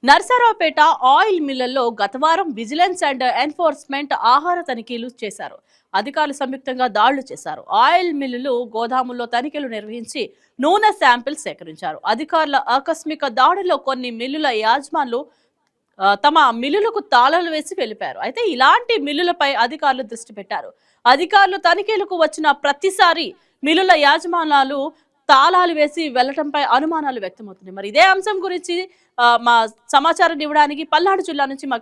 Narasaraopet oil మిల్లుల్లో గతవారం vigilance and enforcement ఆహార తనిఖీలు చేశారు. అధికారులు సంయుక్తంగా దాడులు చేశారు. ఆయిల్ మిల్లులు గోదాముల్లో తనిఖీలు నిర్వహించి నూనె శాంపిల్స్ సేకరించారు. అధికారుల ఆకస్మిక దాడుల్లో కొన్ని మిల్లుల యాజమాన్లు తమ మిల్లులకు తాళాలు వేసి వెళ్లిపారు. అయితే ఇలాంటి మిల్లులపై అధికారులు దృష్టి పెట్టారు. అధికారులు తనిఖీలకు వచ్చిన ప్రతిసారి మిల్లుల యాజమాన్యాలు తాళాలు వేసి వెళ్లడంపై అనుమానాలు వ్యక్తమవుతున్నాయి. మరి ఇదే అంశం గురించి మా సమాచారం ఇవ్వడానికి పల్నాడు జిల్లా నుంచి మా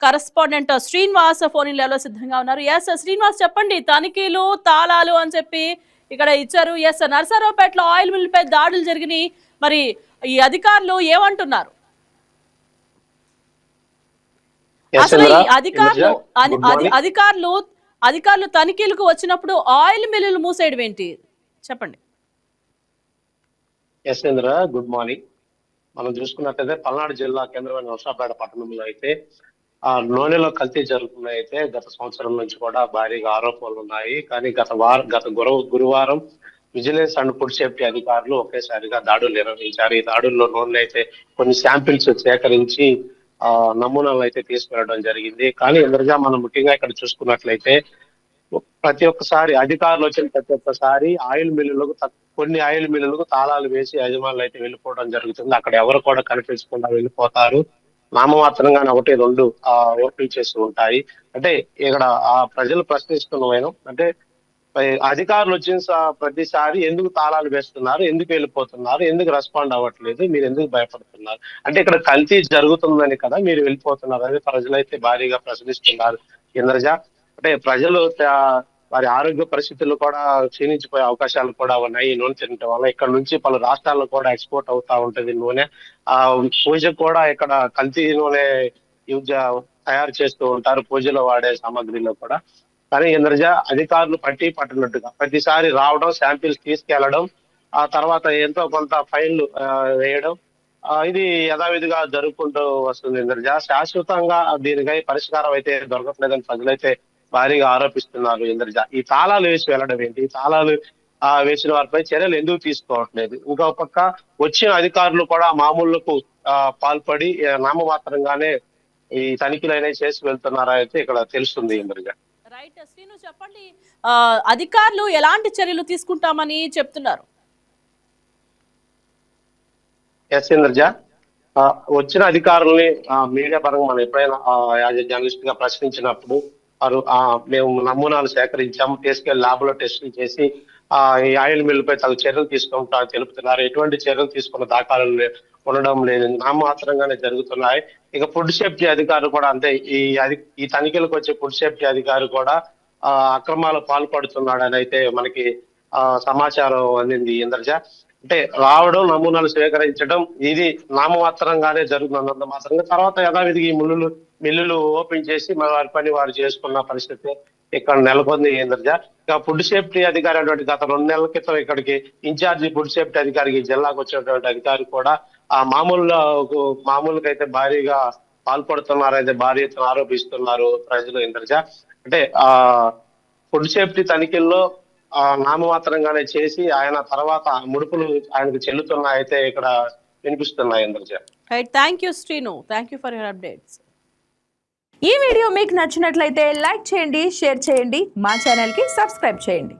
కరెస్పాండెంట్ శ్రీనివాస్ ఫోన్ ఇన్లో సిద్ధంగా ఉన్నారు. ఎస్ శ్రీనివాస్, చెప్పండి. తనిఖీలు తాళాలు అని చెప్పి ఇక్కడ ఇచ్చారు. ఎస్, నర్సరావుపేటలో ఆయిల్ మిల్ పై దాడులు జరిగినాయి. మరి ఈ అధికారులు ఏమంటున్నారు? అసలు ఈ అధికారులు తనిఖీలకు వచ్చినప్పుడు ఆయిల్ మిల్లులు మూసేయడం ఏంటి? చెప్పండి. యశ్వేంద్ర, గుడ్ మార్నింగ్. మనం చూసుకున్నట్లయితే పల్నాడు జిల్లా కేంద్రమైన నర్సరావుపేట పట్టణంలో అయితే ఆ నూనెలో కల్తీ జరుగుతున్నాయి. అయితే గత సంవత్సరం నుంచి కూడా భారీగా ఆరోపణలు ఉన్నాయి. కానీ గత గురువారం విజిలెన్స్ అండ్ ఫుడ్ సేఫ్టీ అధికారులు ఒకేసారిగా దాడులు నిర్వహించారు. ఈ దాడుల్లో నూనె అయితే కొన్ని శాంపిల్స్ సేకరించి నమూనాలు అయితే తీసుకెళ్లడం జరిగింది. కానీ ఇంద్రజా, మనం ముఖ్యంగా ఇక్కడ చూసుకున్నట్లయితే ప్రతి ఒక్కసారి అధికారులు వచ్చిన ప్రతి ఒక్కసారి కొన్ని ఆయిల్ మిల్లులకు తాళాలు వేసి యజమానులు అయితే వెళ్ళిపోవడం జరుగుతుంది. అక్కడ ఎవరు కూడా కనిపించకుండా వెళ్ళిపోతారు. నామమాత్రంగానే 1-2 ఓపెన్ చేసి ఉంటాయి. అంటే ఇక్కడ ఆ ప్రజలు ప్రశ్నిస్తున్న అంటే అధికారులు వచ్చిన ప్రతిసారి ఎందుకు తాళాలు వేస్తున్నారు, ఎందుకు వెళ్ళిపోతున్నారు, ఎందుకు రెస్పాండ్ అవ్వట్లేదు, మీరు ఎందుకు భయపడుతున్నారు? అంటే ఇక్కడ కల్తీ జరుగుతుందని కదా మీరు వెళ్ళిపోతున్నారు అని ప్రజలైతే భారీగా ప్రశ్నిస్తున్నారు. ఇంద్రజ, అంటే ప్రజలు వారి ఆరోగ్య పరిస్థితులు కూడా క్షీణించిపోయే అవకాశాలు కూడా ఉన్నాయి ఈ నూనె తినటం వల్ల. ఇక్కడ నుంచి పలు రాష్ట్రాల్లో కూడా ఎక్స్పోర్ట్ అవుతా ఉంటది నూనె. పూజకు కూడా ఇక్కడ కల్తీ నూనె తయారు చేస్తూ ఉంటారు, పూజలో వాడే సామాగ్రిలో కూడా. కానీ ఇంద్రజ, అధికారులు పట్టినట్టుగా ప్రతిసారి రావడం, శాంపిల్స్ తీసుకెళ్లడం, ఆ తర్వాత ఎంతో కొంత ఫైన్లు వేయడం, ఇది యథావిధిగా జరుపుకుంటూ వస్తుంది. ఇంద్రజ, శాశ్వతంగా దీనికై పరిష్కారం అయితే దొరకట్లేదని ప్రజలైతే భారీగా ఆరోపిస్తున్నారు. ఇంద్రజ, ఈ తాళాలు వేసి వెళ్ళడం ఏంటి? ఈ తాళాలు వేసిన వారిపై చర్యలు ఎందుకు తీసుకోవట్లేదు? ఇంకో పక్క వచ్చిన అధికారులు కూడా మామూళ్లకు పాల్పడి నామమాత్రంగానే ఈ తనిఖీలు అనేవి చేసి వెళ్తున్నారా అయితే ఇక్కడ తెలుస్తుంది. ఇంద్రజ, రైట్. శ్రీను, చెప్పండి. అధికారులు ఎలాంటి చర్యలు తీసుకుంటామని చెప్తున్నారు? ఎస్ ఇంద్రజ, వచ్చిన అధికారుల్ని మీడియా పరంగా మనం ఎప్పుడైనా యాజ్ ఎ జర్నలిస్ట్ గా ప్రశ్నించినప్పుడు వారు మేము నమూనాలు సేకరించాము, తీసుకెళ్లి ల్యాబ్ లో టెస్టులు చేసి ఈ ఆయిల్ మిల్ పై తగు చర్యలు తీసుకుంటామని తెలుపుతున్నారు. ఎటువంటి చర్యలు తీసుకున్న దాఖలు ఉండడం లేదు, నామమాత్రంగానే జరుగుతున్నాయి. ఇక ఫుడ్ సేఫ్టీ అధికారులు కూడా అంతే. ఈ తనిఖీలకు వచ్చే ఫుడ్ సేఫ్టీ అధికారి కూడా అక్రమాలు పాల్పడుతున్నాడని అయితే మనకి సమాచారం అందింది. ఇంద్రజ, అంటే రావడం, నమూనాలు స్వీకరించడం, ఇది నామమాత్రంగానే జరుగుతున్నంత మాత్రంగా తర్వాత యథావిధిగా ఈ మిల్లులు ఓపెన్ చేసి వారి పని వారు చేసుకున్న పరిస్థితి ఇక్కడ నెలకొంది. ఇంద్రజ, ఇక ఫుడ్ సేఫ్టీ అధికారి అటువంటి గత 2 నెలల క్రితం ఇక్కడికి ఇన్ఛార్జి ఫుడ్ సేఫ్టీ అధికారికి జిల్లాకు వచ్చినటువంటి అధికారి కూడా ఆ మామూలుగా అయితే భారీగా పాల్పడుతున్నారైతే భారీ ఎత్తున ఆరోపిస్తున్నారు ప్రజలు. ఇంద్రజ, అంటే ఫుడ్ సేఫ్టీ తనిఖీల్లో నామమాత్రంగానే చేసి ఆయన తర్వాత ముడుపులు ఆయనకు చెల్లుతున్నాయితే ఇక్కడ వినిపిస్తున్నాయి. Indraja, thank you Srinu, thank you for your updates. ఈ వీడియో మీకు నచ్చినట్లయితే లైక్ చేయండి, షేర్ చేయండి, మా ఛానల్ కి సబ్స్క్రైబ్ చేయండి.